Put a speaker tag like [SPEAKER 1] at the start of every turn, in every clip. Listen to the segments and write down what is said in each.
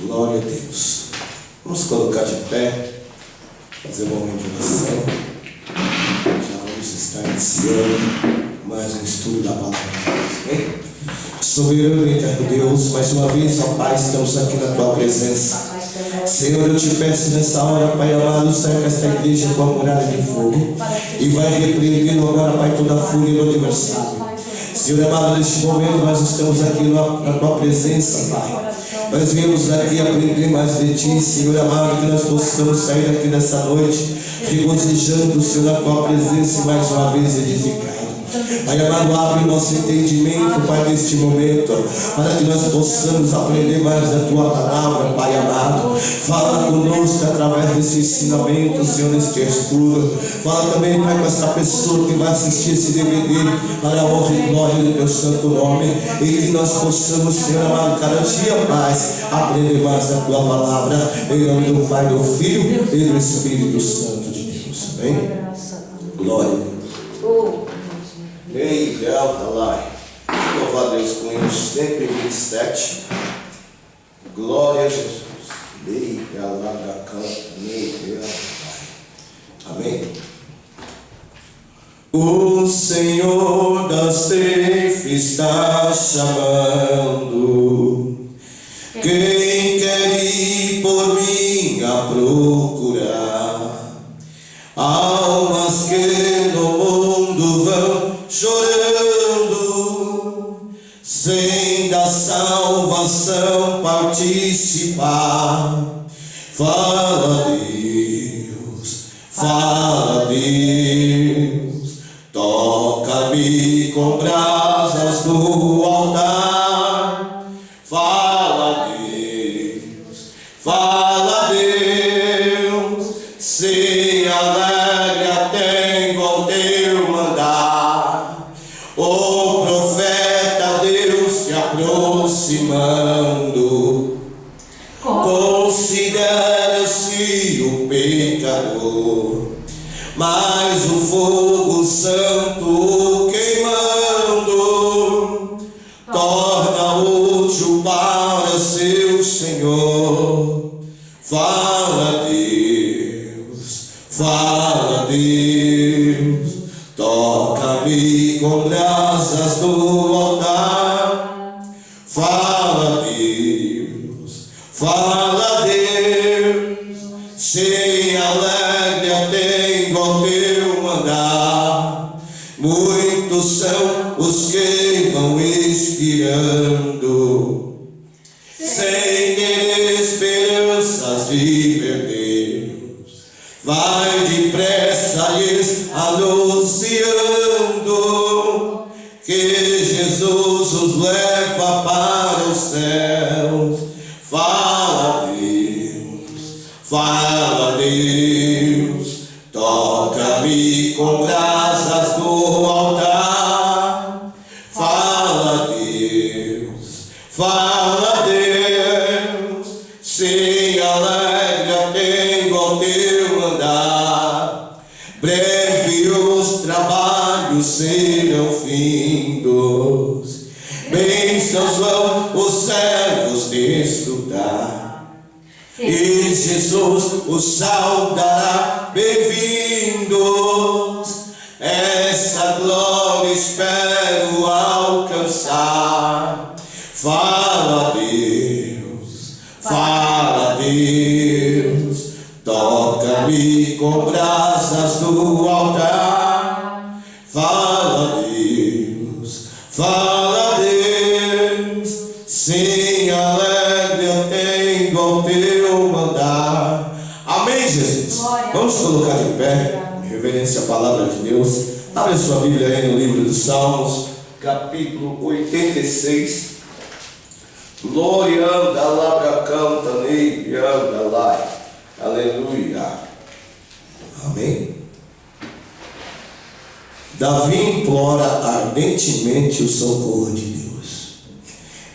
[SPEAKER 1] Glória a Deus. Vamos colocar de pé, fazer um momento de oração. Já vamos estar iniciando mais um estudo da palavra de Deus. Amém? Soberano e eterno Deus, mais uma vez, ó Pai, estamos aqui na Tua presença. Senhor, eu te peço nessa hora, Pai amado, cerca esta igreja com a muralha de fogo e vai repreendendo agora, Pai, toda a fúria do adversário. Senhor amado, neste momento nós estamos aqui na Tua presença, Pai. Nós viemos aqui aprender mais de Ti, Senhor amado, que nós possamos sair daqui nessa noite regozijando, Senhor, na Tua presença e mais uma vez edificado. Pai amado, abre nosso entendimento, Pai, neste momento, para que nós possamos aprender mais da Tua palavra, Pai amado. Fala conosco através desse ensinamento, Senhor, neste estudo. Fala também, Pai, com essa pessoa que vai assistir esse DVD, para a honra e glória do Teu santo nome, e que nós possamos, Senhor amado, cada dia mais aprender mais da Tua palavra, em nome do Pai, do Filho e do Espírito Santo de Deus. Amém? Glória a Deus. Ei, Altalai, louva a Deus com eles, sempre 27. Glória a Jesus. Ei, amém. O Senhor da ceifa está chamando quem quer ir por mim a procurar almas que no mundo vão chorando, sem da salvação participar. Fala Deus, toca-me com brasas do altar. Fala Deus, se alegre até com teu mandar. O profeta Deus se aproximando, considera-se o pecador, mas o fogo santo queimando torna útil para seu Senhor. Fala Deus, toca-me com brasas do altar. Fala Deus, se alegre até igual teu mandar. Muitos são os que vão expirando, sem ter esperanças de ver Deus. Vai depressa lhes anunciando que Jesus os leva para os céus. Fala Deus, toca-me com brasas do altar. Fala Deus, se alegre até igual teu mandar. Breve os trabalhos serão findos, bênçãos vão os servos desfrutar, e Jesus os saudará, bem-vindos. Essa glória espero alcançar. Fala Deus, toca-me com brasas do altar. Fala Deus, sim, alegre eu tenho ao teu mandar. Amém, Jesus. Vamos colocar de pé, em reverência à palavra de Deus. Abre sua Bíblia aí no livro dos Salmos, capítulo 86. Glória da labra canta nele, aleluia. Amém. Davi implora ardentemente o socorro de Deus.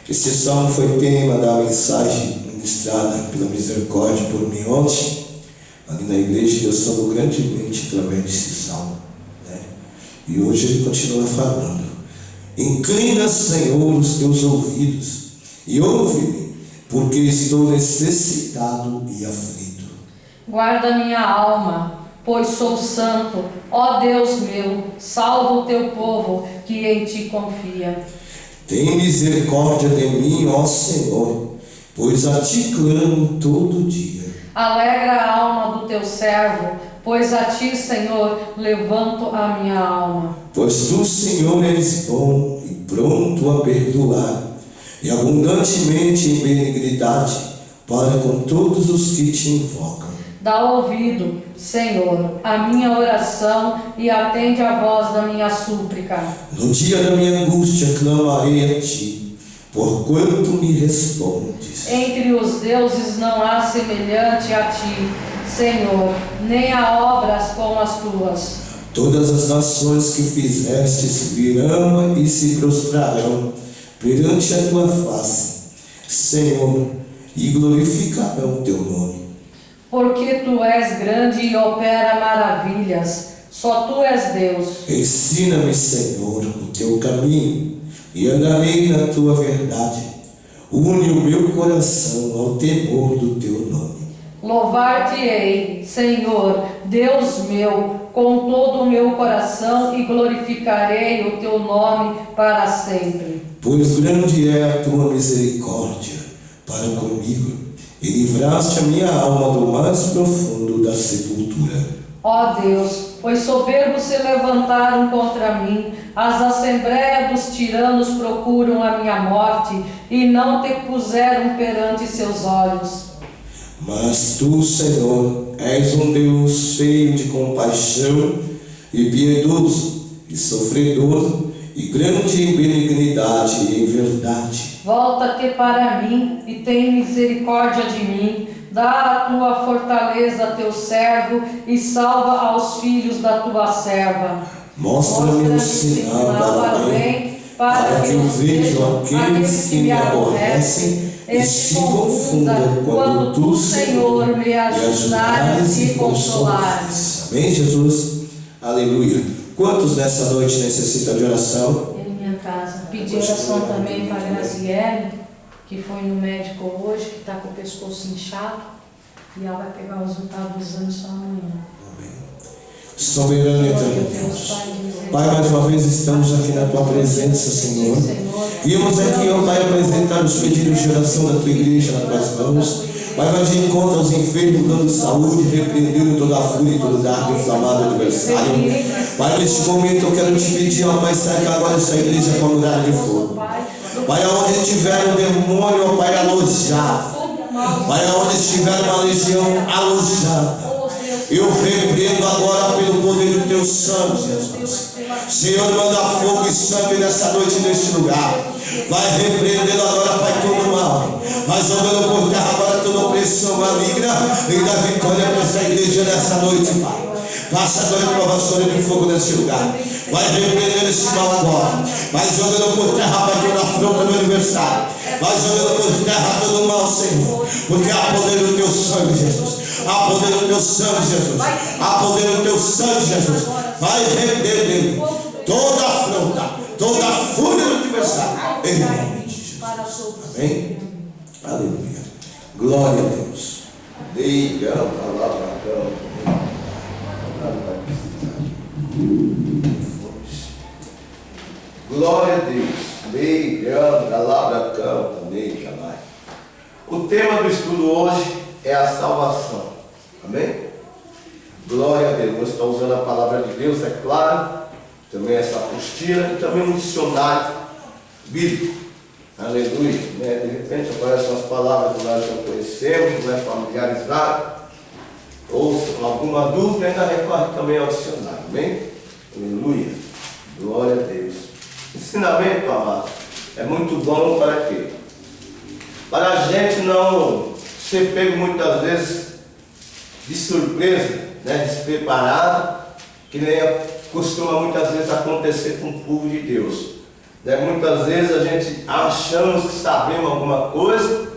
[SPEAKER 1] Este salmo foi tema da mensagem ministrada pela misericórdia por mim ontem, ali na igreja. Deus falou grandemente através desse salmo, né? E hoje ele continua falando: inclina, Senhor, os teus ouvidos e ouve-me, porque estou necessitado e aflito.
[SPEAKER 2] Guarda minha alma, pois sou santo. Ó Deus meu, salva o teu povo que em ti confia.
[SPEAKER 1] Tem misericórdia de mim, ó Senhor, pois a ti clamo todo dia.
[SPEAKER 2] Alegra a alma do teu servo, pois a ti, Senhor, levanto a minha alma.
[SPEAKER 1] Pois tu, Senhor, és bom e pronto a perdoar, e abundantemente em benignidade para com todos os que te invocam.
[SPEAKER 2] Dá ouvido, Senhor, à minha oração e atende a voz da minha súplica.
[SPEAKER 1] No dia da minha angústia clamarei a ti, porquanto me respondes.
[SPEAKER 2] Entre os deuses não há semelhante a ti, Senhor, nem há obras como as tuas.
[SPEAKER 1] Todas as nações que fizestes virão e se prostrarão perante a tua face, Senhor, e glorificarão o teu nome.
[SPEAKER 2] Porque tu és grande e opera maravilhas, só tu és Deus.
[SPEAKER 1] Ensina-me, Senhor, o teu caminho, e andarei na tua verdade. Une o meu coração ao temor do teu nome.
[SPEAKER 2] Louvar-te-ei, Senhor, Deus meu, com todo o meu coração, e glorificarei o teu nome para sempre.
[SPEAKER 1] Pois grande é a tua misericórdia para comigo, e livraste a minha alma do mais profundo da sepultura.
[SPEAKER 2] Ó Deus, pois soberbos se levantaram contra mim, as assembleias dos tiranos procuram a minha morte, e não te puseram perante seus olhos.
[SPEAKER 1] Mas tu, Senhor, és um Deus cheio de compaixão e piedoso e sofredor e grande em benignidade e em verdade.
[SPEAKER 2] Volta-te para mim e tem misericórdia de mim. Dá a tua fortaleza a teu servo e salva aos filhos da tua serva.
[SPEAKER 1] Mostra-me um sinal para o bem, para que eu veja aqueles que me aborrecem e se confundam quando tu, Senhor, me ajudares e consolares. Amém, Jesus? Aleluia. Quantos nessa noite necessitam de oração?
[SPEAKER 2] Em minha casa. Pedi oração também para a Graziele, que foi no médico hoje, que está com o pescoço inchado, e ela vai pegar o resultado do exame só amanhã.
[SPEAKER 1] Soberano e eterno Deus, Pai, mais uma vez estamos aqui na tua presença, Senhor. Viemos aqui, ó Pai, apresentar os pedidos de oração da tua igreja nas tuas mãos. Pai, vai de encontro aos enfermos, dando saúde, repreendendo toda a fúria e todo dardo inflamado do adversário. Pai, neste momento eu quero te pedir, ó Pai, cerca agora essa igreja com a muralha de fogo. Pai, aonde estiver um demônio, ó Pai, alojado. Pai, aonde estiver uma legião alojada, eu repreendo agora pelo poder do teu sangue, Jesus. Senhor, manda fogo e sangue nessa noite, neste lugar. Vai repreendendo agora, Pai, todo mal. Vai jogando por terra agora toda opressão maligna e dá vitória para essa igreja nessa noite, Pai. Passa agora provação de fogo nesse lugar. Vai repreendendo esse mal agora. Vai jogando por terra, Pai, toda afronta do aniversário. Vai jogando por terra todo o mal, Senhor. Porque há poder no teu sangue, Jesus. Há poder no teu sangue, Jesus. Há poder no teu sangue, Jesus. Vai repreendendo toda afronta, toda a fúria do adversário. Em nome de Jesus. Amém? Aleluia. Glória a Deus. Diga a palavra. Glória a Deus. O tema do estudo hoje é a salvação. Amém? Glória a Deus. Nós estamos usando a palavra de Deus, é claro. Também essa apostila e também um dicionário bíblico. Aleluia. De repente aparecem umas palavras que nós não conhecemos, não é familiarizado, ou alguma dúvida, ainda recorre também ao dicionário. Amém? Aleluia. Glória a Deus. Ensinamento, amado, é muito bom para quê? Para a gente não ser pego muitas vezes de surpresa, despreparado, que nem costuma muitas vezes acontecer com o povo de Deus. Muitas vezes a gente achamos que sabemos alguma coisa,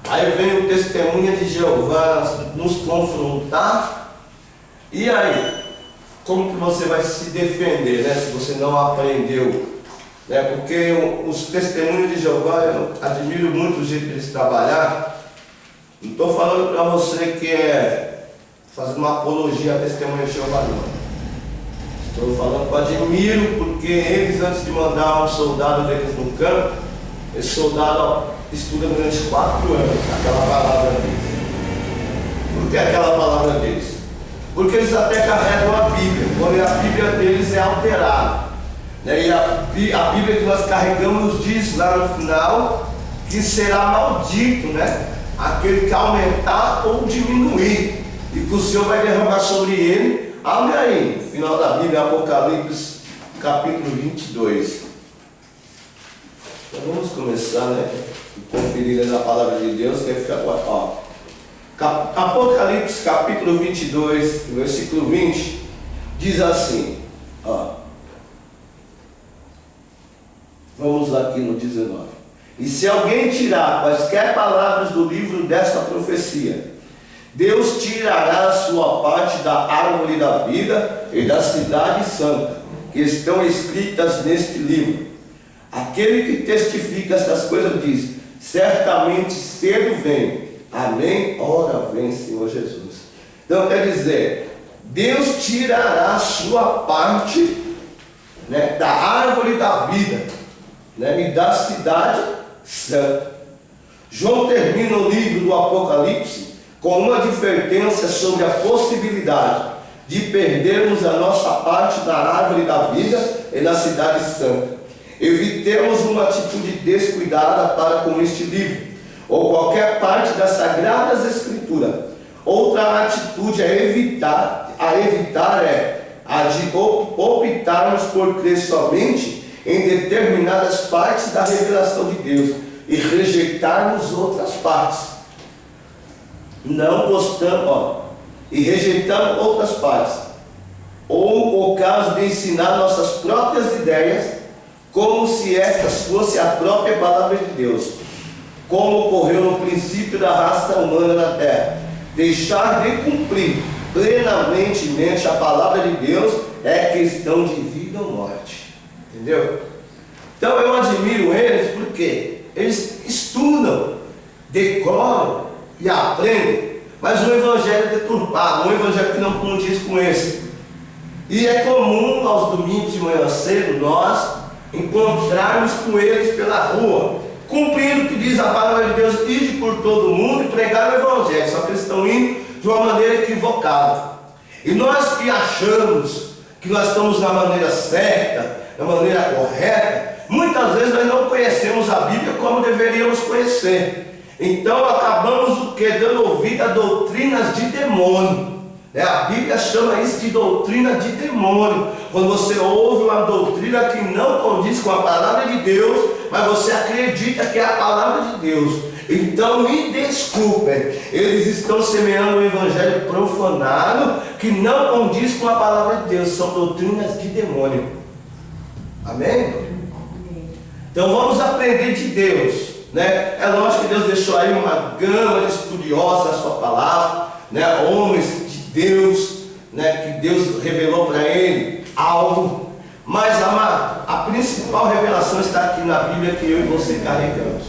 [SPEAKER 1] aí vem o testemunha de Jeová nos confrontar, e aí? Como que você vai se defender, se você não aprendeu né? Porque os testemunhos de Jeová, eu admiro muito o jeito deles trabalhar. Não estou falando para você que é fazendo uma apologia a testemunho de Jeová, não. Estou falando que eu admiro, porque eles, antes de mandar um soldado deles no campo, esse soldado estuda durante 4 anos aquela palavra deles. Por que aquela palavra deles? Porque eles até carregam a Bíblia, quando a Bíblia deles é alterada, né? E a Bíblia que nós carregamos diz lá no final que será maldito, né? Aquele que aumentar ou diminuir, e que o Senhor vai derramar sobre ele. Abre aí, no final da Bíblia, Apocalipse, capítulo 22. Então vamos começar, né? Conferir a palavra de Deus, que vai ficar ó. Apocalipse, capítulo 22, versículo 20, diz assim, ó. Vamos lá aqui no 19. E se alguém tirar quaisquer palavras do livro desta profecia, Deus tirará a sua parte da árvore da vida e da cidade santa, que estão escritas neste livro. Aquele que testifica estas coisas diz: certamente cedo vem. Amém? Ora vem, Senhor Jesus. Então quer dizer, Deus tirará a sua parte, né, da árvore da vida, né, e da cidade santa. João termina o livro do Apocalipse com uma advertência sobre a possibilidade de perdermos a nossa parte da árvore da vida e na cidade santa. Evitemos uma atitude descuidada para com este livro, ou qualquer parte das Sagradas Escrituras. Outra atitude a evitar é a de optarmos por crer somente em determinadas partes da revelação de Deus e rejeitarmos outras partes. Não gostamos, e rejeitamos outras partes. Ou o caso de ensinar nossas próprias ideias, como se estas fossem a própria palavra de Deus, como ocorreu no princípio da raça humana na terra. Deixar de cumprir plenamente a palavra de Deus é questão de vida ou morte. Entendeu? Então eu admiro eles porque eles estudam, decoram e aprendem, mas um evangelho deturpado, um evangelho que não condiz com esse. E é comum aos domingos de manhã cedo nós encontrarmos com eles pela rua, cumprindo o que diz a palavra de Deus: ide por todo mundo e pregar o evangelho. Só que eles estão indo de uma maneira equivocada. E nós que achamos que nós estamos na maneira certa, na maneira correta, muitas vezes nós não conhecemos a Bíblia como deveríamos conhecer. Então acabamos o que? Dando ouvido a doutrinas de demônio. A Bíblia chama isso de doutrina de demônio. Quando você ouve uma doutrina que não condiz com a palavra de Deus, mas você acredita que é a palavra de Deus. Então me desculpem, eles estão semeando um evangelho profanado que não condiz com a palavra de Deus. São doutrinas de demônio. Amém? Então vamos aprender de Deus, né? É lógico que Deus deixou aí uma gama de estudiosos na sua palavra, né? Homens de Deus, né? Que Deus revelou para ele algo. Mas, amado, a principal revelação está aqui na Bíblia que eu e você carregamos.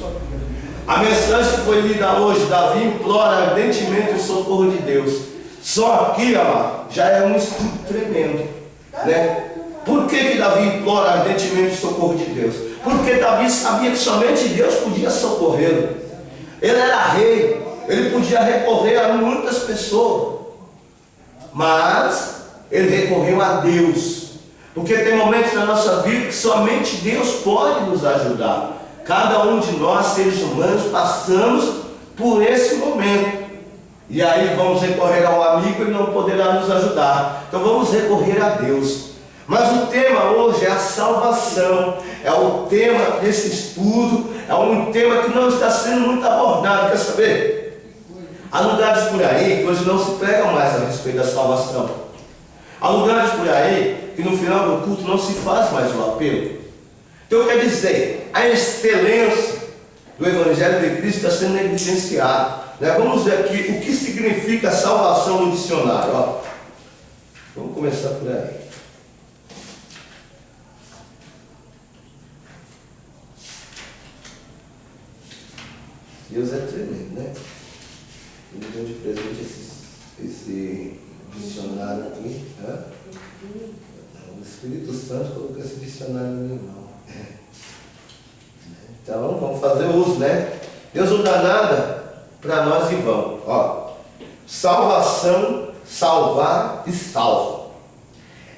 [SPEAKER 1] A mensagem que foi lida hoje: Davi implora ardentemente o socorro de Deus. Só aqui, amado, já é um estudo tremendo, né? Por que Davi implora ardentemente o socorro de Deus? Porque Davi sabia que somente Deus podia socorrê-lo. Ele era rei, ele podia recorrer a muitas pessoas, mas ele recorreu a Deus. Porque tem momentos na nossa vida que somente Deus pode nos ajudar. Cada um de nós, seres humanos, passamos por esse momento. E aí vamos recorrer ao amigo e não poderá nos ajudar. Então vamos recorrer a Deus. Mas o tema hoje é a salvação. É o tema desse estudo. É um tema que não está sendo muito abordado. Quer saber? Há lugares por aí que hoje não se prega mais a respeito da salvação. Há lugares por aí que no final do culto não se faz mais o apelo. Então quer dizer, a excelência do Evangelho de Cristo está sendo negligenciada, né? Vamos ver aqui o que significa salvação no dicionário. Ó. Vamos começar por aí.
[SPEAKER 3] Deus é tremendo, né? Ele deu de presente esse dicionário aqui. O Espírito Santo colocou esse dicionário no meu irmão. Então, vamos fazer uso, né? Deus não dá nada para nós em vão. Ó, salvação, salvar e salvo.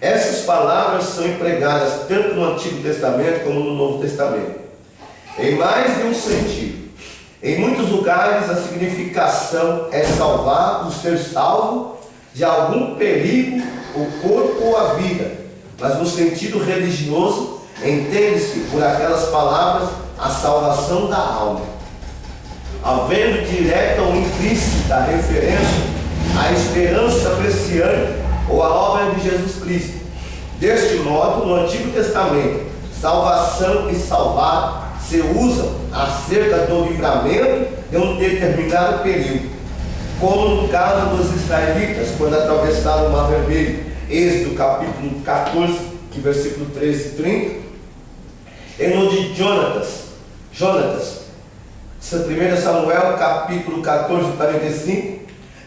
[SPEAKER 3] Essas palavras são empregadas tanto no Antigo Testamento como no Novo Testamento, em mais de um sentido. Em muitos lugares a significação é salvar ou ser salvo de algum perigo, o corpo ou a vida, mas no sentido religioso entende-se por aquelas palavras a salvação da alma, havendo direta ou implícita referência à esperança messiânica ou à obra de Jesus Cristo. Deste modo, no Antigo Testamento, salvação e salvar se usam acerca do livramento de um determinado período, como no caso dos israelitas, quando atravessaram o Mar Vermelho, Êxodo capítulo 14, versículo 13 e 30, e no de Jonatas, 1 Samuel capítulo 14, 45,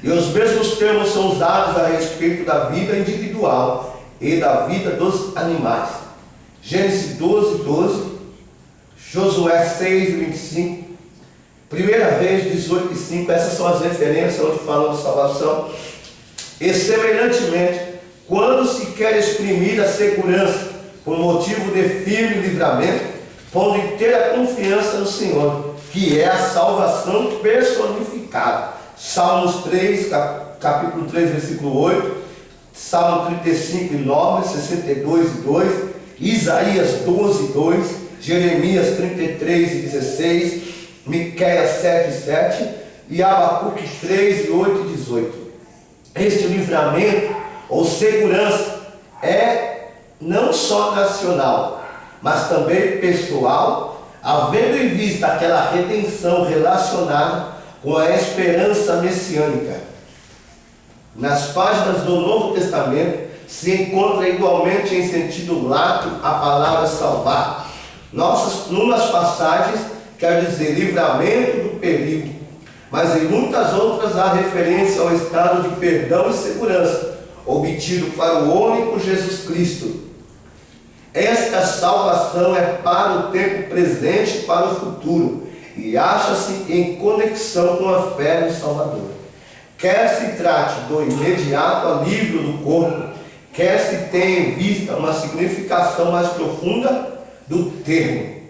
[SPEAKER 3] e os mesmos termos são usados a respeito da vida individual e da vida dos animais. Gênesis 12, 12, Josué 6, 25, 1 Reis 18, 5, essas são as referências onde falam de salvação. E semelhantemente, quando se quer exprimir a segurança por motivo de firme livramento, pondo inteira confiança no Senhor, que é a salvação personificada. Salmos 3, capítulo 3, versículo 8, Salmo 35 e 9, 62 e 2, Isaías 12 e 2, Jeremias 33 e 16, Miqueias 7 e 7 e Abacuque 3 e 8 e 18. Este livramento ou segurança é não só nacional, mas também pessoal, havendo em vista aquela redenção relacionada com a esperança messiânica. Nas páginas do Novo Testamento se encontra igualmente em sentido lato a palavra salvar. Numas passagens quer dizer livramento do perigo, mas em muitas outras há referência ao estado de perdão e segurança obtido para o homem por Jesus Cristo. Esta salvação é para o tempo presente e para o futuro, e acha-se em conexão com a fé no Salvador. Quer se trate do imediato alívio do corpo, quer se tenha em vista uma significação mais profunda do termo.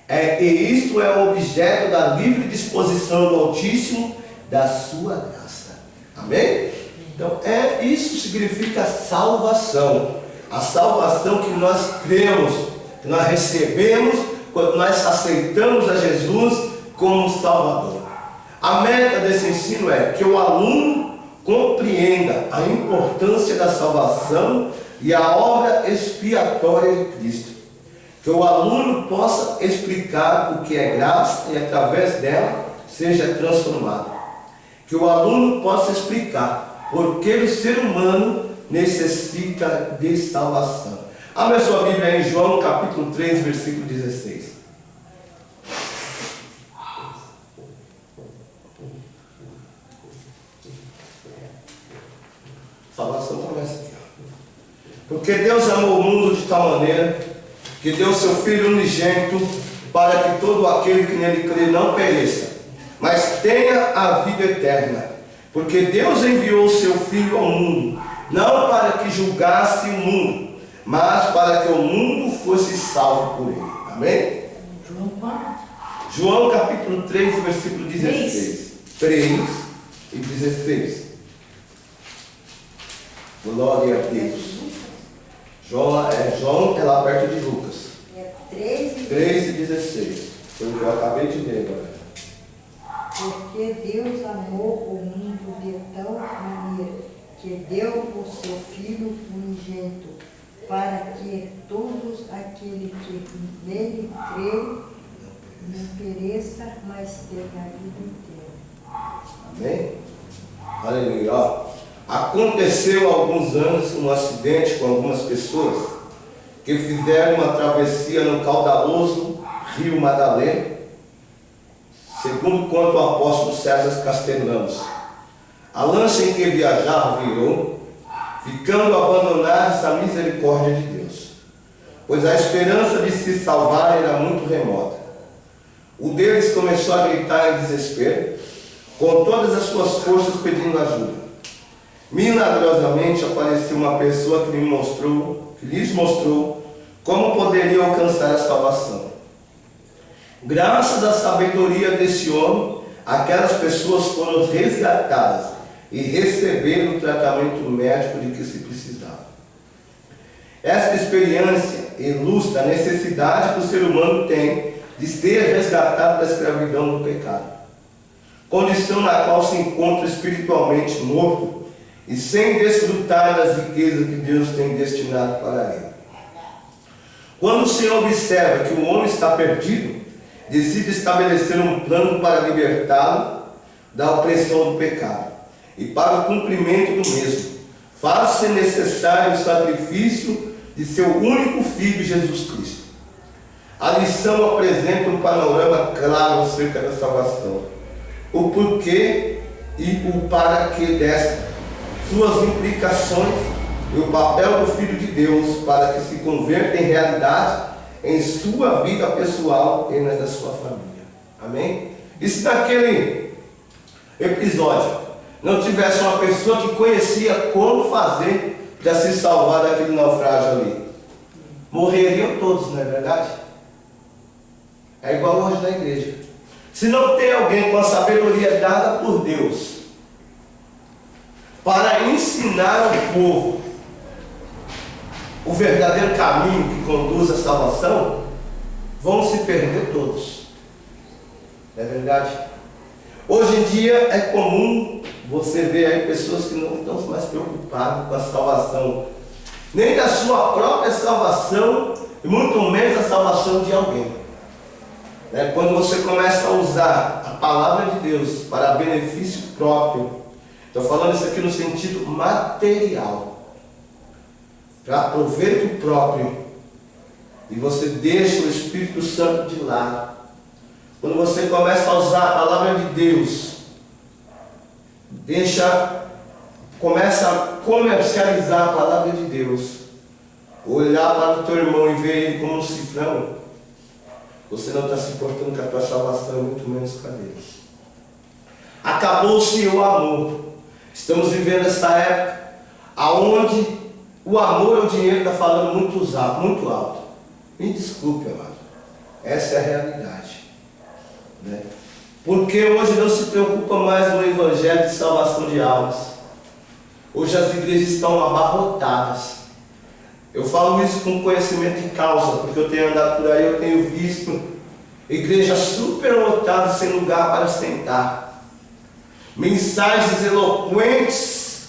[SPEAKER 3] E isto é o objeto da livre disposição do Altíssimo, da sua graça. Amém? Então, isso significa salvação. A salvação que nós cremos, que nós recebemos quando nós aceitamos a Jesus como Salvador. A meta desse ensino é que o aluno compreenda a importância da salvação e a obra expiatória de Cristo. Que o aluno possa explicar o que é graça e através dela seja transformado. Que o aluno possa explicar por que o ser humano necessita de salvação. Abra sua Bíblia em João capítulo 3, versículo 16. Salvação começa aqui. Porque Deus amou o mundo de tal maneira que deu seu Filho unigênito para que todo aquele que nele crê não pereça, mas tenha a vida eterna. Porque Deus enviou o seu Filho ao mundo, não para que julgasse o mundo, mas para que o mundo fosse salvo por ele. Amém? João capítulo 3, versículo 16. 3 e 16. Glória a Deus. João é lá perto de Lucas. 3 e 16. Foi o que eu acabei de ler agora.
[SPEAKER 4] Porque Deus amou o mundo de tal maneira que deu o seu Filho unigênito, para que todos aqueles que nele creem não pereça, mas tenha a vida eterna.
[SPEAKER 3] Amém? Aleluia. Aconteceu há alguns anos um acidente com algumas pessoas que fizeram uma travessia no caudaloso Rio Madalena, segundo conta o apóstolo César Castellanos. A lancha em que viajava virou, ficando abandonados à misericórdia de Deus, pois a esperança de se salvar era muito remota. O deles começou a gritar em desespero, com todas as suas forças pedindo ajuda. Milagrosamente apareceu uma pessoa que lhes mostrou como poderia alcançar a salvação. Graças à sabedoria desse homem, aquelas pessoas foram resgatadas e receberam o tratamento médico de que se precisava. Esta experiência ilustra a necessidade que o ser humano tem de ser resgatado da escravidão do pecado, condição na qual se encontra espiritualmente morto e sem desfrutar das riquezas que Deus tem destinado para ele. Quando o Senhor observa que o homem está perdido, decide estabelecer um plano para libertá-lo da opressão do pecado e para o cumprimento do mesmo. Faz-se necessário o sacrifício de seu único Filho, Jesus Cristo. A lição apresenta um panorama claro acerca da salvação, o porquê e o para que desta, suas implicações e o papel do Filho de Deus para que se converta em realidade em sua vida pessoal e na da sua família. Amém? E se naquele episódio não tivesse uma pessoa que conhecia como fazer para se salvar daquele naufrágio ali, morreriam todos, não é verdade? É igual hoje na igreja. Se não tem alguém com a sabedoria dada por Deus para ensinar ao povo o verdadeiro caminho que conduz à salvação, vão se perder todos. Não é verdade? Hoje em dia é comum você ver aí pessoas que não estão mais preocupadas com a salvação, nem da sua própria salvação, e muito menos a salvação de alguém. Quando você começa a usar a palavra de Deus para benefício próprio, estou falando isso aqui no sentido material, para proveito próprio, e você deixa o Espírito Santo de lado. Quando você começa a usar a palavra de Deus, começa a comercializar a palavra de Deus, olhar para o teu irmão e ver ele como um cifrão, você não está se importando com a tua salvação, muito menos com a Deus. Acabou-se o amor. Estamos vivendo essa época aonde o amor ao dinheiro está falando muito alto. Me desculpe, amado. Essa é a realidade. Porque hoje não se preocupa mais no evangelho de salvação de almas. Hoje as igrejas estão abarrotadas. Eu falo isso com conhecimento de causa, porque eu tenho andado por aí, eu tenho visto igrejas super lotadas sem lugar para sentar. Mensagens eloquentes,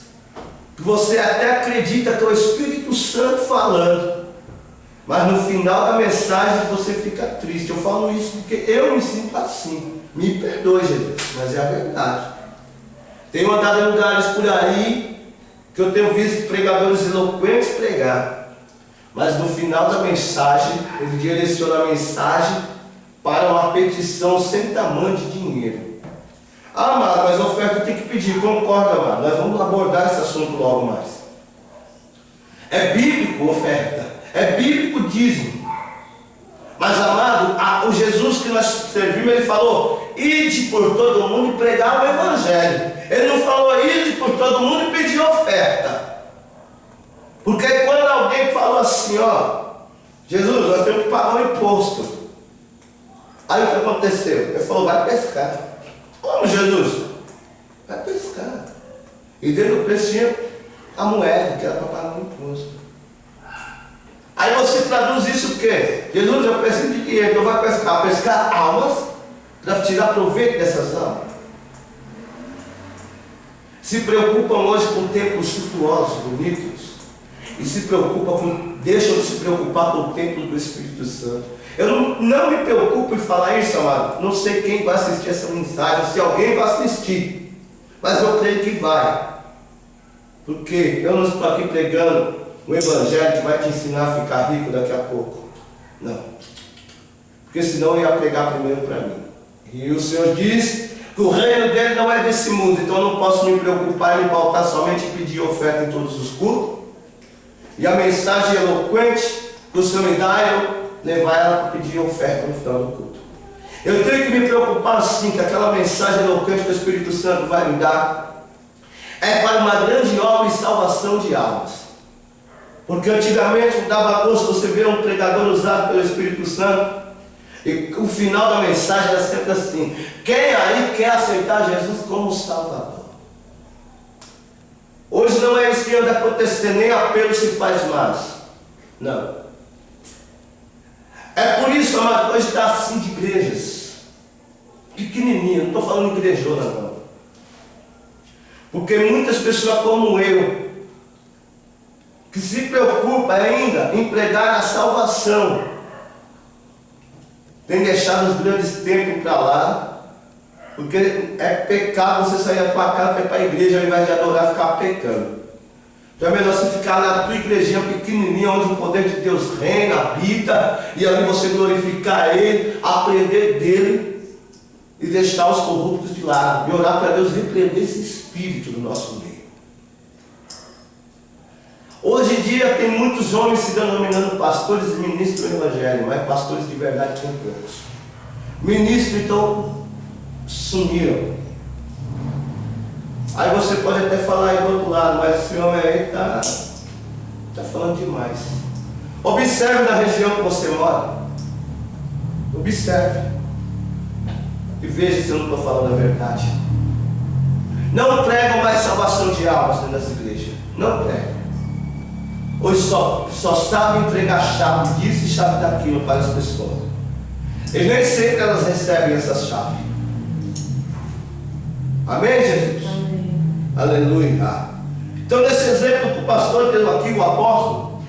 [SPEAKER 3] que você até acredita que é o Espírito Santo falando, mas no final da mensagem você fica triste. Eu falo isso porque eu me sinto assim. Me perdoe, Jesus, mas é a verdade. Tenho andado em lugares por aí que eu tenho visto pregadores eloquentes pregar, mas no final da mensagem ele direciona a mensagem para uma petição sem tamanho de dinheiro. Ah, amado, mas a oferta tem que pedir. Concordo, amado. Nós vamos abordar esse assunto logo mais. É bíblico oferta, é bíblico dízimo. Mas, amado, o Jesus que nós servimos, ele falou: ide por todo mundo e pregar o evangelho. Ele não falou: ide por todo mundo e pedir oferta. Porque quando alguém falou assim, Jesus, nós temos que pagar um imposto. Aí o que aconteceu? Ele falou: vai pescar. Como, Jesus? Vai pescar. E dentro do preço tinha a moeda, que era para pagar o imposto. Aí você traduz isso o quê? Jesus, eu preciso de dinheiro, então vai pescar. Pescar almas para tirar proveito dessas almas. Se preocupam hoje com templos suntuosos, bonitos, e deixam de se preocupar com o templo do Espírito Santo. Eu não me preocupo em falar isso, amado. Não sei quem vai assistir essa mensagem, se alguém vai assistir, mas eu creio que vai, porque eu não estou aqui pregando um evangelho que vai te ensinar a ficar rico daqui a pouco. Não, porque senão eu ia pregar primeiro para mim. E o Senhor diz que o reino dele não é desse mundo, então eu não posso me preocupar em me pautar somente em pedir oferta em todos os cultos. E a mensagem eloquente que o Senhor me dá, eu levar ela para pedir oferta no final do culto. Eu tenho que me preocupar sim, que aquela mensagem eloquente que o Espírito Santo vai me dar é para uma grande obra de salvação de almas. Porque antigamente dava gosto você ver um pregador usado pelo Espírito Santo, e o final da mensagem era sempre assim: quem aí quer aceitar Jesus como Salvador? Hoje não é isso que anda acontecendo, nem apelo se faz mais. Não. É por isso, amado, hoje está assim de igrejas pequenininhas, não estou falando igrejona não. Porque muitas pessoas como eu, que se preocupam ainda em pregar a salvação, tem deixado os grandes templos para lá, porque é pecado você sair da tua casa para ir para a igreja ao invés de adorar, ficar pecando. Então é melhor você ficar na tua igrejinha pequenininha, onde o poder de Deus reina, habita, e ali você glorificar Ele, aprender dEle e deixar os corruptos de lado, e orar para Deus repreender esse espírito do nosso meio. Hoje em dia tem muitos homens se denominando pastores e ministros do Evangelho, mas pastores de verdade são poucos. Ministros então sumiram. Aí você pode até falar aí do outro lado, mas esse homem aí está falando demais. Observe na região que você mora. Observe. E veja se eu não estou falando a verdade. Não pregam mais salvação de almas dentro das igrejas. Não pregam. Hoje só sabem entregar chave disso e chave daquilo para as pessoas. E nem sempre elas recebem essa chave. Amém, Jesus?
[SPEAKER 2] Amém.
[SPEAKER 3] Aleluia. Então, nesse exemplo que o pastor deu aqui, o apóstolo,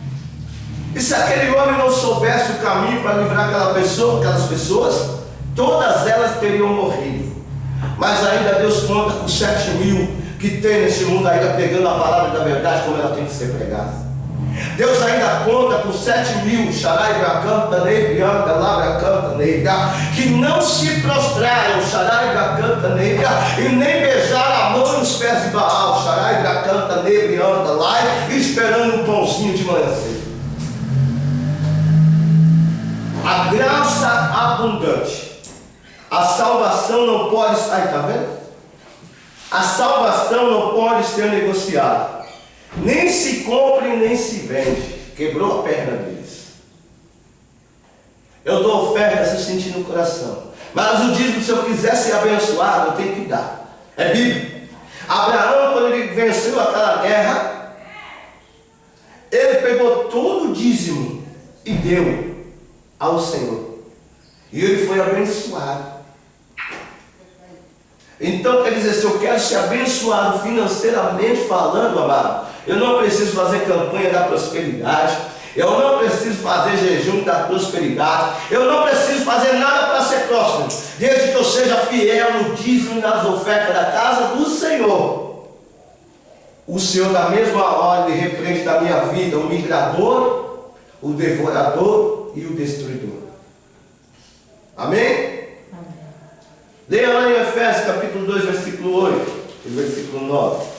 [SPEAKER 3] e se aquele homem não soubesse o caminho para livrar aquelas pessoas, todas elas teriam morrido. Mas ainda Deus conta com 7.000 que tem nesse mundo ainda pregando a palavra da verdade como ela tem que ser pregada. Deus ainda conta com 7.000 Sharai Bracanta Negra, Labra Negra, que não se prostraram, Sharai Bracanta Negra, e nem beijaram a mão nos pés de Baal, Sharai Bracanta Negra, lá, esperando um pãozinho de manhã cedo. A graça abundante, a salvação não pode. Aí, tá vendo? A salvação não pode ser negociada. Nem se compra e nem se vende. Quebrou a perna deles. Eu dou oferta se eu sentir no coração. Mas o dízimo, se eu quiser ser abençoado, eu tenho que dar. É bíblico. Abraão, quando ele venceu aquela guerra, ele pegou todo o dízimo e deu ao Senhor. E ele foi abençoado. Então quer dizer, se eu quero ser abençoado financeiramente falando, amado, eu não preciso fazer campanha da prosperidade, eu não preciso fazer jejum da prosperidade, eu não preciso fazer nada para ser próspero, desde que eu seja fiel no dízimo e nas ofertas da casa do Senhor. O Senhor, da mesma hora, ele repreende da minha vida o migrador, o devorador e o destruidor. Amém? Leia lá em Efésios capítulo 2, versículo 8 e versículo 9.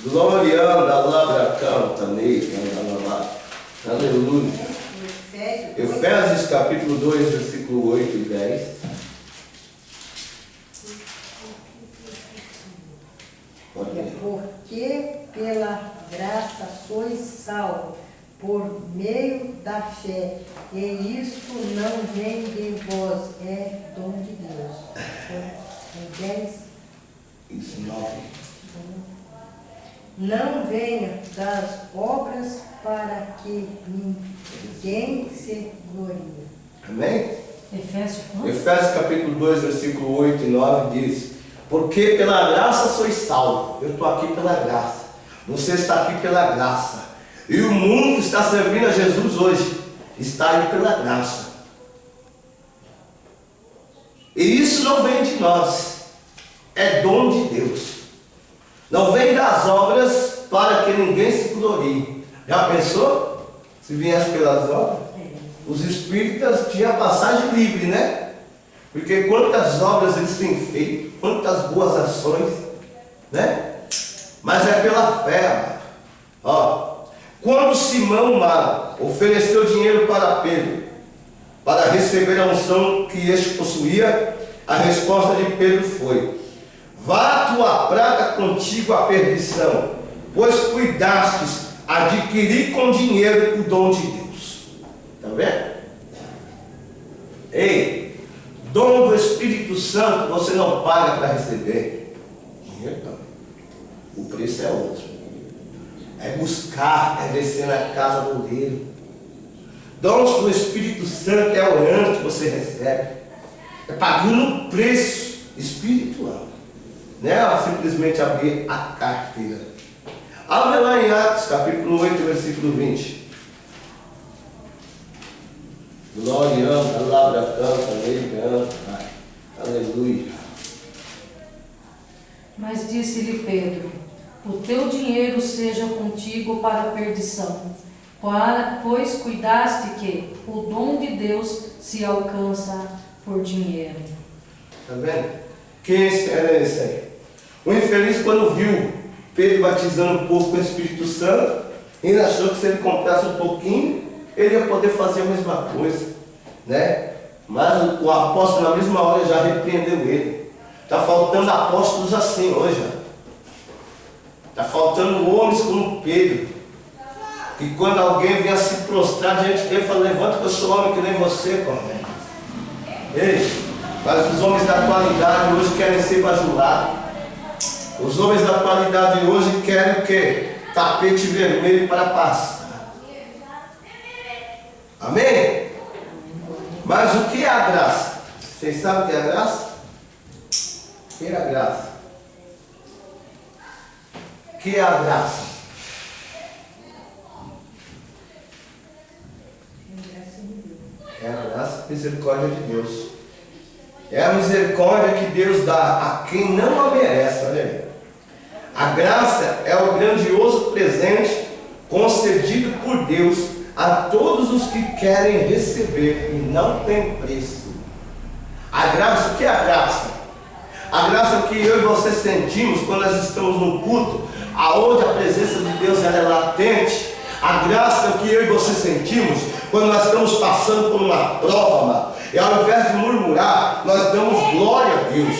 [SPEAKER 3] Glória da labra canta, negra, aleluia. Efésios capítulo 2, versículo 8 e 10.
[SPEAKER 4] Porque pela graça sois salvos por meio da fé, e isto não vem de vós, é dom de Deus. É 10.
[SPEAKER 3] Isso, 9.
[SPEAKER 4] Não venha das obras para que ninguém se glorie.
[SPEAKER 3] Amém?
[SPEAKER 2] Efésios.
[SPEAKER 3] Efésios capítulo 2, versículo 8 e 9 diz: porque pela graça sois salvos. Eu estou aqui pela graça. Você está aqui pela graça. E o mundo que está servindo a Jesus hoje está aí pela graça. E isso não vem de nós, é dom de Deus. Não vem das obras para que ninguém se glorie. Já pensou? Se viesse pelas obras? Os espíritas tinham passagem livre, né? Porque quantas obras eles têm feito, quantas boas ações, né? Mas é pela fé, amado. Ó, quando Simão Mago ofereceu dinheiro para Pedro, para receber a unção que este possuía, a resposta de Pedro foi: vá a tua prata contigo à perdição, pois cuidastes adquirir com dinheiro o dom de Deus. Está vendo? Ei, dom do Espírito Santo você não paga para receber. Dinheiro não. O preço é outro. É buscar, é descer na casa do oleiro. Dons do Espírito Santo é orando que você recebe. É pagando um preço espiritual. Não é simplesmente abrir a carteira. Abre lá em Atos, capítulo 8, versículo 20. Glória, a palavra canta, ele canta. Aleluia.
[SPEAKER 2] Mas disse-lhe Pedro: o teu dinheiro seja contigo para a perdição, pois cuidaste que o dom de Deus se alcança por dinheiro.
[SPEAKER 3] Está vendo? Quem era esse aí? O infeliz, quando viu Pedro batizando o povo com o Espírito Santo, ele achou que se ele comprasse um pouquinho, ele ia poder fazer a mesma coisa, né? Mas o apóstolo, na mesma hora, já repreendeu ele. Está faltando apóstolos assim hoje. Está faltando homens como Pedro, que quando alguém vem a se prostrar diante dele, fala: levanta que eu sou homem que nem você, Cornélio. Ei, mas os homens da atualidade hoje querem ser bajulados. Os homens da atualidade hoje querem o quê? Tapete vermelho para passar. Amém? Mas o que é a graça? Vocês sabem o que é a graça? O que é a graça? O que é a graça? É a graça e misericórdia de Deus. É a misericórdia que Deus dá a quem não a merece. Olha aí. A graça é o grandioso presente concedido por Deus a todos os que querem receber e não tem preço. A graça, o que é a graça? A graça que eu e você sentimos quando nós estamos no culto, aonde a presença de Deus ela é latente. A graça que eu e você sentimos quando nós estamos passando por uma prova, e ao invés de murmurar, nós damos glória a Deus.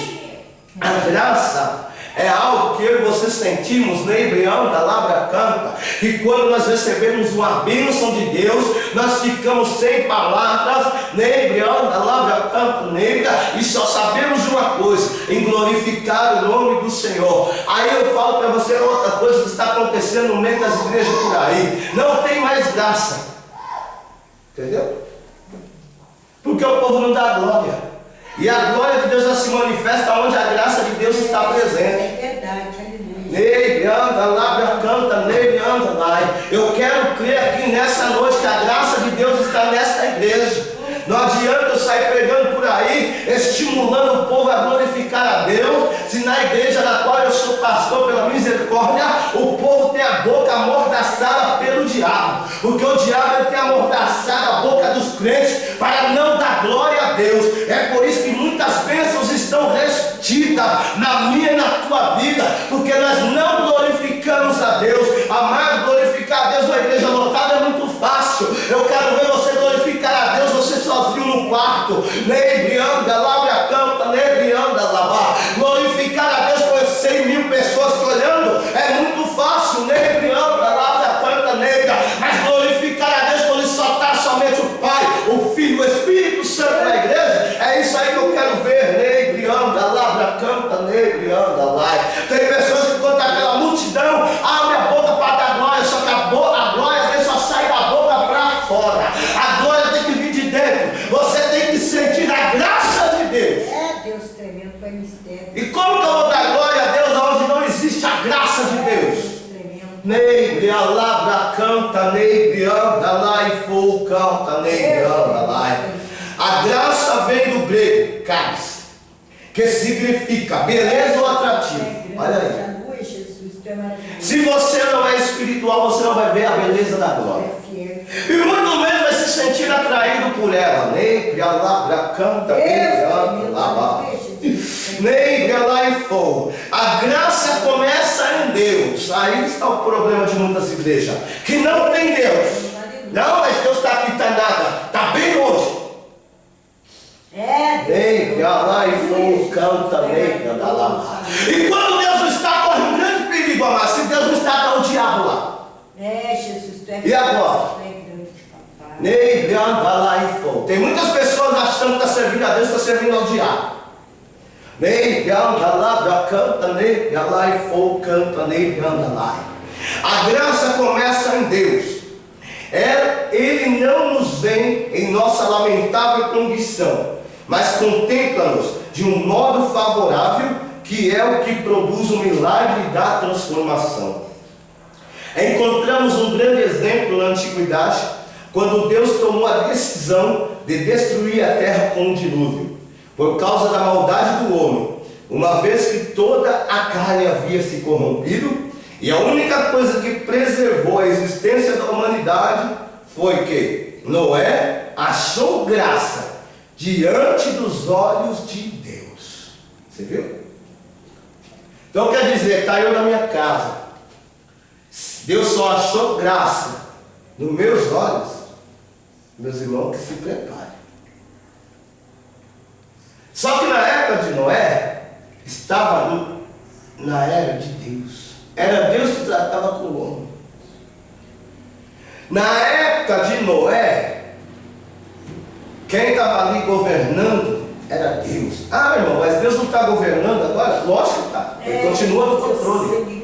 [SPEAKER 3] A graça é algo que eu e você sentimos, Nebrião da Labra Canta, que quando nós recebemos uma bênção de Deus, nós ficamos sem palavras, Nebrião da Labra Canta, Negra, e só sabemos de uma coisa: em glorificar o nome do Senhor. Aí eu falo para você outra coisa que está acontecendo no meio das igrejas por aí: não tem mais graça, entendeu? Porque o povo não dá glória. E a glória de Deus já se manifesta onde a graça de Deus está presente.
[SPEAKER 4] É verdade, aleluia.
[SPEAKER 3] Nele anda, lá canta, nele anda, lá. Eu quero crer aqui nessa noite que a graça de Deus está nesta igreja. Não adianta eu sair pregando por aí, estimulando o povo a glorificar a Deus, se na igreja na qual eu sou pastor, pela misericórdia, o povo tem a boca amordaçada pelo diabo. Porque o diabo ele tem amordaçado a boca dos crentes para não dar glória a Deus. É por isso que muitas bênçãos estão restidas na minha e na tua vida, porque nós não glorificamos a Deus. Amado, glorificar a Deus na igreja lotada é muito fácil. Eu quero ver você glorificar a Deus, você sozinho no quarto, nebrianda, labra campa, nebrianda, lavar. Glorificar a Deus com 100 mil pessoas te olhando é muito fácil, nebrianda, labra campa, negra. Mas glorificar a Deus quando só está somente o Pai, o Filho, o Espírito Santo na igreja, é isso aí que eu quero ver, nebrianda, labra campa, nebrianda, lá. Tem pessoas que quando aquela multidão abre a boca para dar glória, só que a glória às vezes só sai da boca para fora. A glória tem que vir de dentro. Você tem que sentir a graça de Deus.
[SPEAKER 4] É Deus tremendo, foi mistério.
[SPEAKER 3] E como que eu vou dar glória a Deus onde não existe a graça de Deus?
[SPEAKER 4] Tremendo.
[SPEAKER 3] Neide, alabra, canta, neide, anda lá e fogo, canta, neide, anda lá. A graça vem do grego, caris, que significa beleza ou atrativo. Olha aí.
[SPEAKER 4] Aleluia, Jesus, tu é maravilhoso.
[SPEAKER 3] Se você não é espiritual, você não vai ver a beleza da glória.
[SPEAKER 4] É fiel.
[SPEAKER 3] E muito menos vai se sentir atraído por ela. Nem lá canta, nem lá e fogo. A graça começa em Deus. Aí está o problema de muitas igrejas, que não tem Deus. Não, mas Deus está aqui, está nada, está bem longe. Nem lá e fogo canta, nem lá. E quando Deus não está, corre um grande perigo, amado. Se Deus não está, está o diabo lá.
[SPEAKER 4] Jesus, tu é
[SPEAKER 3] E agora? Nem lá e fogo. Tem muitas pessoas achando que está servindo a Deus, está servindo ao diabo. Nem lá canta, nem lá e fogo canta, nem lá. A graça começa em Deus. Ele não nos vê em nossa lamentável condição, mas contempla-nos de um modo favorável, que é o que produz o milagre da transformação. Encontramos um grande exemplo na antiguidade, quando Deus tomou a decisão de destruir a terra com um dilúvio, por causa da maldade do homem, uma vez que toda a carne havia se corrompido. E a única coisa que preservou a existência da humanidade foi que Noé achou graça diante dos olhos de Deus. Você viu? Então quer dizer, caiu na minha casa, Deus só achou graça nos meus olhos. Meus irmãos, que se preparem. Só que na época de Noé, estava na era de Deus. Era Deus que tratava com o homem. Na época de Noé, quem estava ali governando era Deus. Ah, irmão, mas Deus não está governando agora? Lógico que está. Ele continua no controle.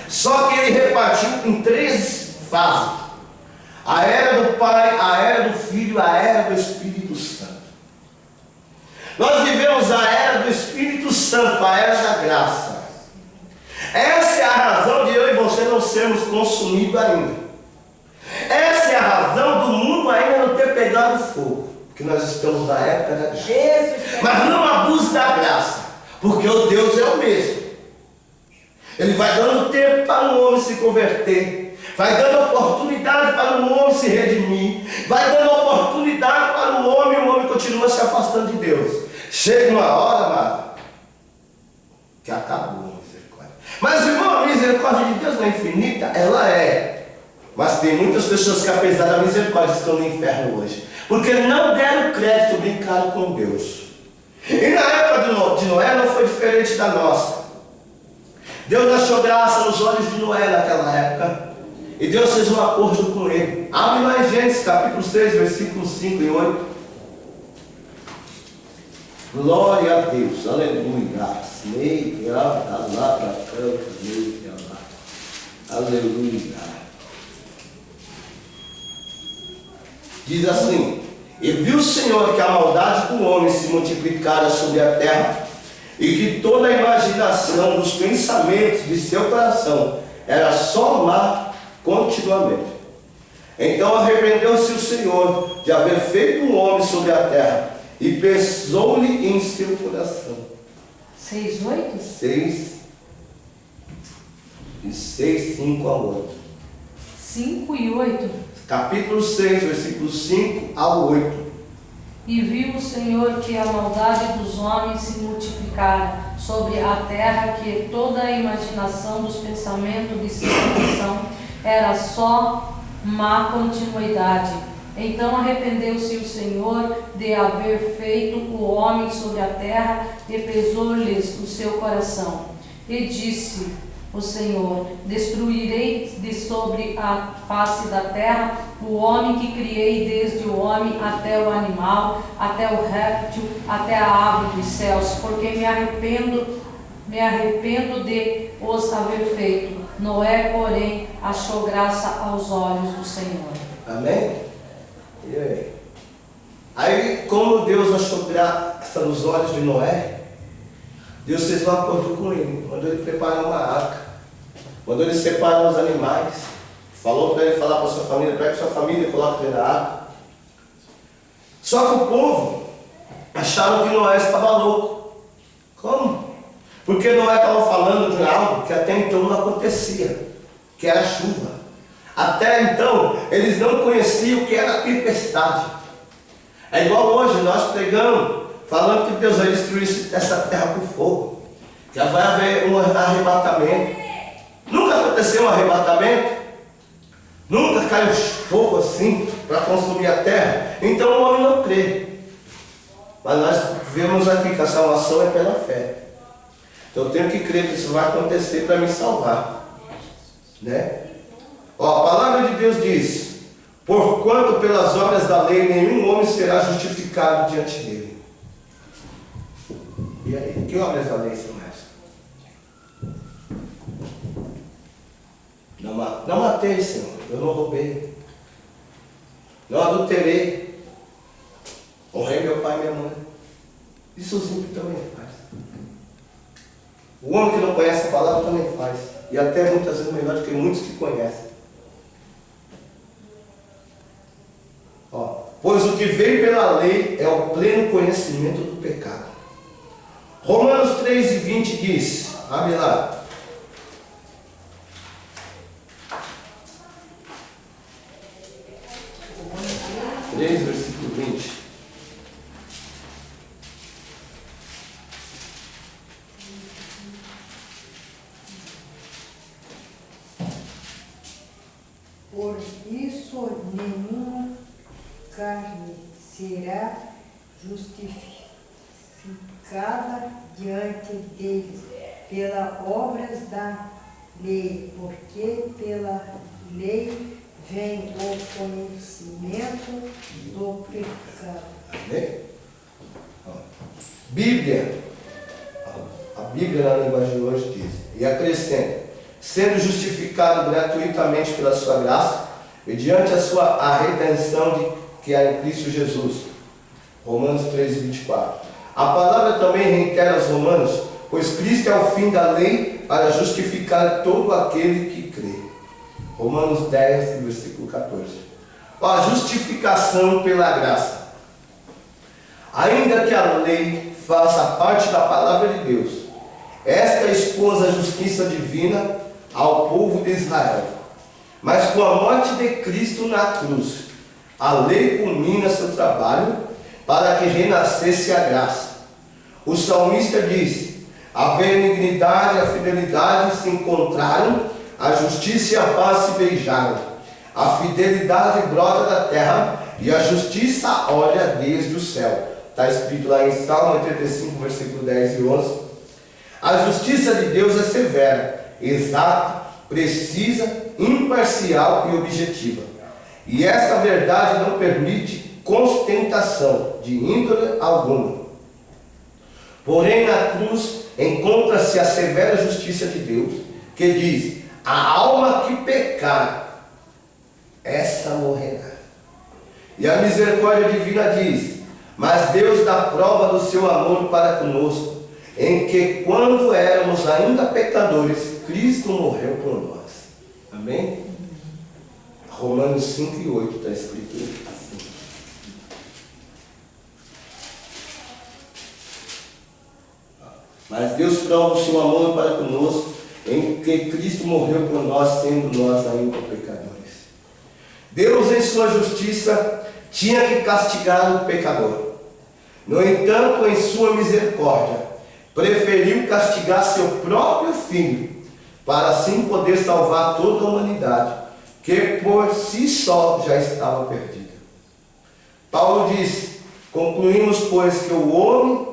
[SPEAKER 3] Só que ele repartiu em 3 fases: a era do Pai, a era do Filho, a era do Espírito Santo. Nós vivemos a era do Espírito Santo, a era da graça. Essa é a razão de eu e você não sermos consumidos ainda. Essa é a razão do mundo ainda não ter pegado fogo, porque nós estamos na época da graça. Mas não abuse da graça, porque o Deus é o mesmo. Ele vai dando tempo para o homem se converter, vai dando oportunidade para o homem se redimir, vai dando oportunidade para o homem continua se afastando de Deus. Chega uma hora, amado, que acabou a misericórdia. Mas, irmão, a misericórdia de Deus não é infinita? Ela é. Mas tem muitas pessoas que, apesar da misericórdia, estão no inferno hoje, porque não deram crédito, brincaram com Deus. E na época de Noé não foi diferente da nossa. Deus achou graça nos olhos de Noé naquela época, e Deus fez um acordo com ele. Abre lá em Gênesis capítulo 6, versículos 5 e 8. Glória a Deus, aleluia. Aleluia. Diz assim: e viu o Senhor que a maldade do homem se multiplicara sobre a terra, e que toda a imaginação dos pensamentos de seu coração era só má continuamente. Então arrependeu-se o Senhor de haver feito um homem sobre a terra, e pesou-lhe em seu coração.
[SPEAKER 2] 6:8?
[SPEAKER 3] 6, 5 a 8.
[SPEAKER 2] 5 e 8.
[SPEAKER 3] Capítulo 6, versículos 5 a 8.
[SPEAKER 2] E viu o Senhor que a maldade dos homens se multiplicara sobre a terra, que toda a imaginação dos pensamentos de seu coração era só má continuidade. Então arrependeu-se o Senhor de haver feito o homem sobre a terra, e pesou-lhes o seu coração. E disse o Senhor: destruirei de sobre a face da terra o homem que criei, desde o homem até o animal, até o réptil, até a ave dos céus, porque me arrependo de os haver feito. Noé, porém, achou graça aos olhos do Senhor.
[SPEAKER 3] Amém? E aí? Aí, como Deus achou graça nos olhos de Noé, Deus fez um acordo com ele, mandou ele preparar uma arca, mandou ele separar os animais, falou para ele falar para sua família: pega sua família e coloca dentro da arca. Só que o povo acharam que Noé estava louco. Como? Porque Noé estava falando de algo que até então não acontecia, que era a chuva. Até então, eles não conheciam o que era tempestade. É igual hoje, nós pregamos, falando que Deus vai destruir essa terra com fogo. Já vai haver um arrebatamento. Nunca aconteceu um arrebatamento? Nunca caiu fogo assim para consumir a terra? Então o homem não crê. Mas nós vemos aqui que a salvação é pela fé. Então eu tenho que crer que isso vai acontecer para me salvar. Né? Ó, a palavra de Deus diz: porquanto pelas obras da lei nenhum homem será justificado diante dele. E aí, que obras da lei são essas? Não matei, Senhor, eu não roubei, não adulterei, honrei meu pai e minha mãe. Isso os ímpios também faz. O homem que não conhece a palavra também faz, e até muitas vezes melhor do que muitos que conhecem. Ó, pois o que veio pela lei é o pleno conhecimento do pecado. Romanos 3:20 diz, abre lá. 3, versículo 20.
[SPEAKER 4] Por isso nenhuma carne será justificada diante deles pelas obras da lei, porque pela lei vem o conhecimento do pecado.
[SPEAKER 3] Amém? Bíblia. A Bíblia na linguagem de hoje diz, e acrescenta: sendo justificado gratuitamente pela sua graça, mediante a redenção que há em Cristo Jesus. Romanos 13:24. A palavra também reitera aos Romanos, pois Cristo é o fim da lei para justificar todo aquele que crê. Romanos 10, versículo 14. A justificação pela graça. Ainda que a lei faça parte da palavra de Deus, esta expôs a justiça divina ao povo de Israel. Mas com a morte de Cristo na cruz, a lei culmina seu trabalho para que renascesse a graça. O salmista diz: a benignidade e a fidelidade se encontraram, a justiça e a paz se beijaram. A fidelidade brota da terra e a justiça olha desde o céu. Está escrito lá em Salmo 85, versículo 10 e 11. A justiça de Deus é severa, exata, precisa, imparcial e objetiva. E esta verdade não permite constentação de índole alguma. Porém, na cruz encontra-se a severa justiça de Deus, que diz: a alma que pecar, essa morrerá. E a misericórdia divina diz: mas Deus dá prova do seu amor para conosco, em que quando éramos ainda pecadores, Cristo morreu por nós. Amém? Romanos 5 e 8 está escrito assim. Mas Deus prova o seu amor para conosco, em que Cristo morreu por nós, sendo nós ainda pecadores. Deus, em sua justiça, tinha que castigar o pecador. No entanto, em sua misericórdia, preferiu castigar seu próprio filho, para assim poder salvar toda a humanidade, que por si só já estava perdida. Paulo diz: concluímos, pois, que o homem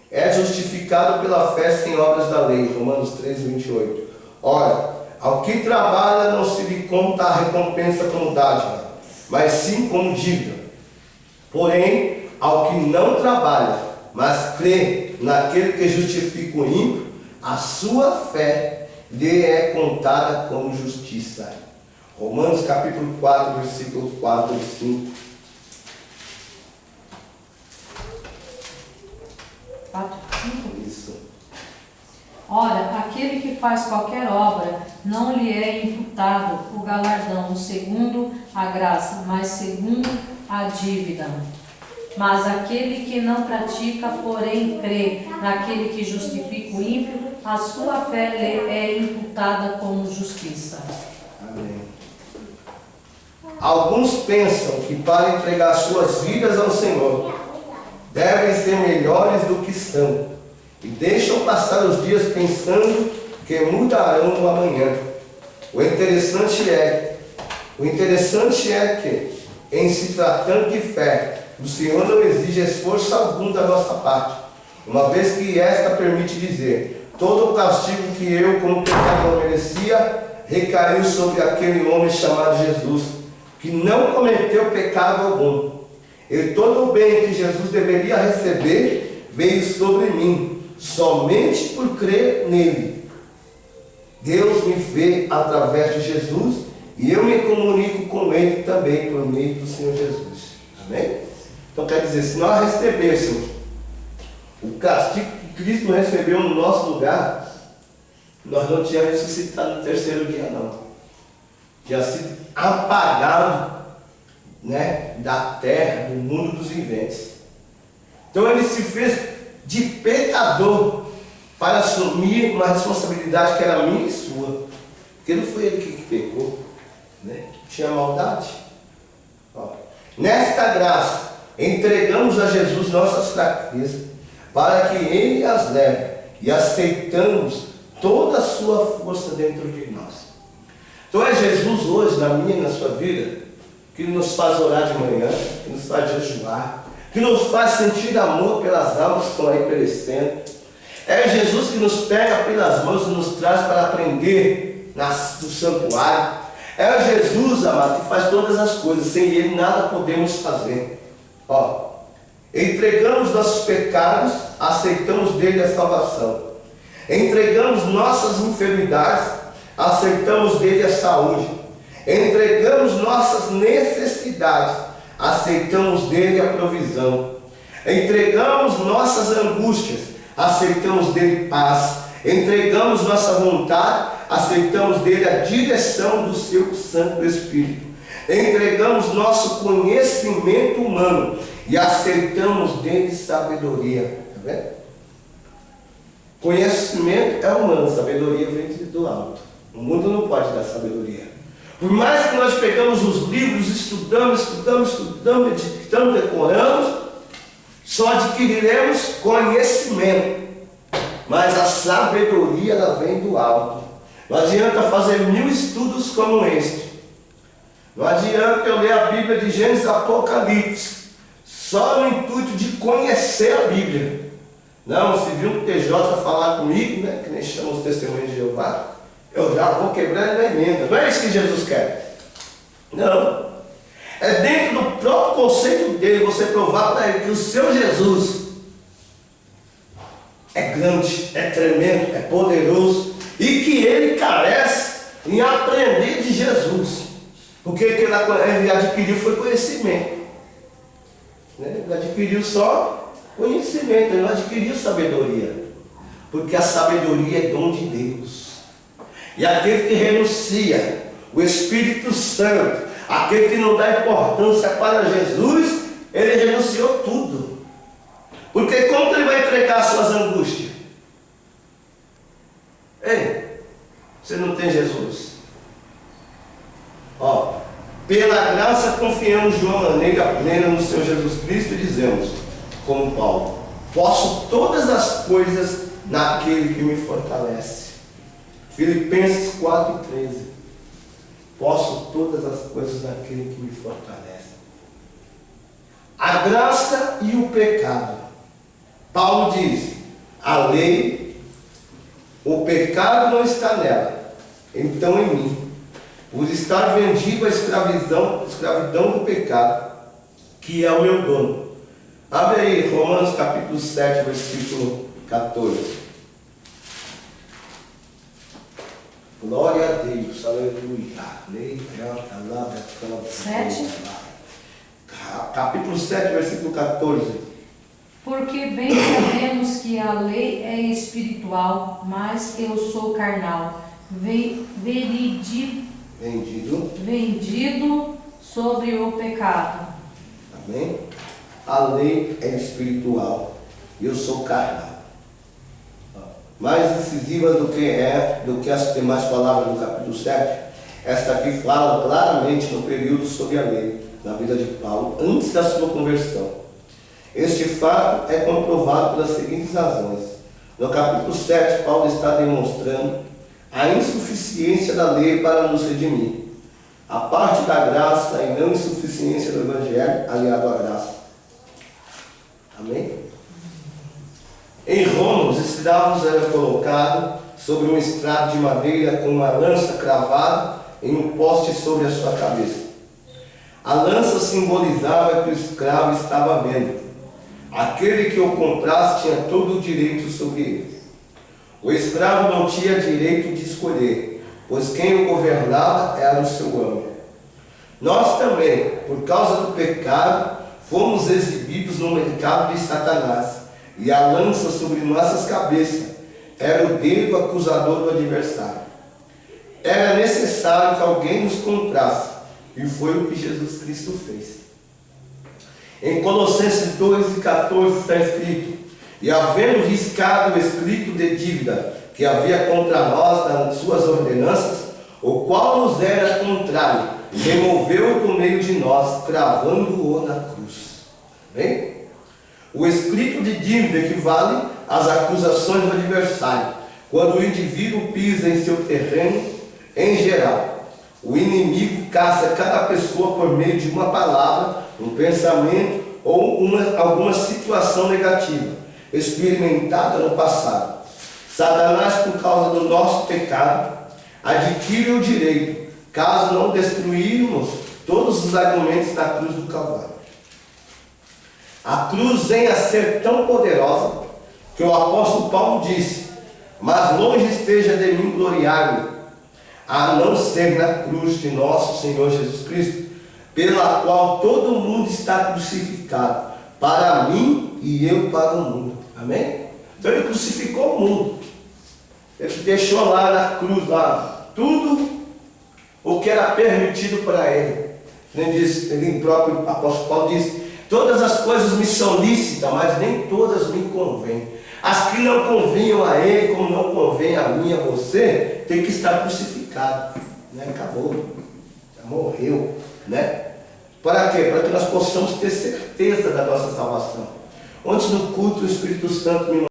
[SPEAKER 3] é justificado pela fé sem obras da lei. Romanos 3, 28. Ora, ao que trabalha não se lhe conta a recompensa como dádiva, mas sim como dívida. Porém, ao que não trabalha, mas crê naquele que justifica o ímpio, a sua fé lhe é contada como justiça. Romanos capítulo 4, versículos 4 e 5.
[SPEAKER 2] 4, 5.
[SPEAKER 3] Isso.
[SPEAKER 2] Ora, aquele que faz qualquer obra, não lhe é imputado o galardão segundo a graça, mas segundo a dívida. Mas aquele que não pratica, porém crê naquele que justifica o ímpio, a sua fé lhe é imputada como justiça.
[SPEAKER 3] Amém. Alguns pensam que para entregar suas vidas ao Senhor, devem ser melhores do que são, e deixam passar os dias pensando que mudarão no amanhã. O interessante é que, em se tratando de fé, o Senhor não exige esforço algum da nossa parte, uma vez que esta permite dizer: todo o castigo que eu, como pecador, merecia, recaiu sobre aquele homem chamado Jesus, que não cometeu pecado algum. E todo o bem que Jesus deveria receber veio sobre mim, somente por crer nele. Deus me vê através de Jesus e eu me comunico com ele também por meio do Senhor Jesus. Amém? Então quer dizer, se nós recebêssemos o castigo que Cristo recebeu no nosso lugar, nós não tínhamos ressuscitado no terceiro dia, não. Tinha sido apagado, né, da terra, do mundo dos viventes. Então ele se fez de pecador para assumir uma responsabilidade que era minha e sua, porque não foi ele que pecou, né? Tinha maldade. Ó, nesta graça entregamos a Jesus nossas fraquezas para que ele as leve, e aceitamos toda a sua força dentro de nós. Então é Jesus hoje, na minha e na sua vida, que nos faz orar de manhã, que nos faz jejuar, que nos faz sentir amor pelas almas que estão aí perecendo. É Jesus que nos pega pelas mãos e nos traz para aprender no santuário. É Jesus, amado, que faz todas as coisas. Sem ele nada podemos fazer. Ó, entregamos nossos pecados, aceitamos dele a salvação. Entregamos nossas enfermidades, aceitamos dele a saúde. Entregamos nossas necessidades, aceitamos dele a provisão. Entregamos nossas angústias, aceitamos dele paz. Entregamos nossa vontade, aceitamos dele a direção do seu Santo Espírito. Entregamos nosso conhecimento humano e aceitamos dele sabedoria. Está vendo? Conhecimento é humano, sabedoria vem do alto. O mundo não pode dar sabedoria. Por mais que nós pegamos os livros, estudamos, meditamos, decoramos, só adquiriremos conhecimento. Mas a sabedoria, ela vem do alto. Não adianta fazer 1000 estudos como este. Não adianta eu ler a Bíblia de Gênesis a Apocalipse, só no intuito de conhecer a Bíblia. Não, se vir um TJ falar comigo, né, que nem chama os testemunhos de Jeová, eu já vou quebrar na emenda. Não é isso que Jesus quer. Não. É dentro do próprio conceito dele você provar para ele que o seu Jesus é grande, é tremendo, é poderoso, e que ele carece em aprender de Jesus. Porque o que ele adquiriu foi conhecimento. Né? Ele adquiriu só conhecimento, ele não adquiriu sabedoria. Porque a sabedoria é dom de Deus. E aquele que renuncia, o Espírito Santo, aquele que não dá importância para Jesus, ele renunciou tudo. Porque como ele vai entregar as suas angústias? Ei, você não tem Jesus? Ó, pela graça confiamos de uma maneira plena no Senhor Jesus Cristo e dizemos, como Paulo, posso todas as coisas naquele que me fortalece. Filipenses 4,13. Posso todas as coisas naquele que me fortalece. A graça e o pecado. Paulo diz, a lei, o pecado não está nela, então em mim, por estar vendido à escravidão do pecado, que é o meu dono. Abre aí, Romanos capítulo 7, versículo 14. Glória a Deus, aleluia.
[SPEAKER 2] 7.
[SPEAKER 3] Capítulo 7, versículo 14.
[SPEAKER 2] Porque bem sabemos que a lei é espiritual, mas eu sou carnal, vendido sobre o pecado.
[SPEAKER 3] Amém? A lei é espiritual, eu sou carnal. Mais decisiva do que as demais palavras do capítulo 7, Esta aqui fala claramente no período sobre a lei, na vida de Paulo, antes da sua conversão. Este fato é comprovado pelas seguintes razões. No capítulo 7, Paulo está demonstrando a insuficiência da lei para nos redimir. A parte da graça e não insuficiência do Evangelho aliado à graça. Amém? Em Roma, os escravos eram colocados sobre um estrado de madeira com uma lança cravada em um poste sobre a sua cabeça. A lança simbolizava que o escravo estava vendo. Aquele que o comprasse tinha todo o direito sobre ele. O escravo não tinha direito de escolher, pois quem o governava era o seu amo. Nós também, por causa do pecado, fomos exibidos no mercado de Satanás, e a lança sobre nossas cabeças era o dedo acusador do adversário. Era necessário que alguém nos comprasse, e foi o que Jesus Cristo fez. Em Colossenses 2:14 está escrito: e havendo riscado o escrito de dívida que havia contra nós nas suas ordenanças, o qual nos era contrário, removeu do meio de nós, cravando-o na cruz. Bem? O escrito de dívida equivale às acusações do adversário, quando o indivíduo pisa em seu terreno. Em geral, o inimigo caça cada pessoa por meio de uma palavra, um pensamento ou alguma situação negativa experimentada no passado. Satanás, por causa do nosso pecado, adquire o direito, caso não destruirmos todos os argumentos da cruz do Calvário. A cruz vem a ser tão poderosa que o apóstolo Paulo disse: mas longe esteja de mim gloriar-me, a não ser na cruz de nosso Senhor Jesus Cristo, pela qual todo mundo está crucificado, para mim e eu para o mundo. Amém? Então ele crucificou o mundo. Ele deixou lá na cruz, lá, tudo o que era permitido para ele. Ele próprio apóstolo Paulo disse: todas as coisas me são lícitas, mas nem todas me convêm. As que não convinham a ele, como não convém a mim e a você, tem que estar crucificado. Né? Acabou. Já morreu. Né? Para quê? Para que nós possamos ter certeza da nossa salvação. Ontem no culto o Espírito Santo me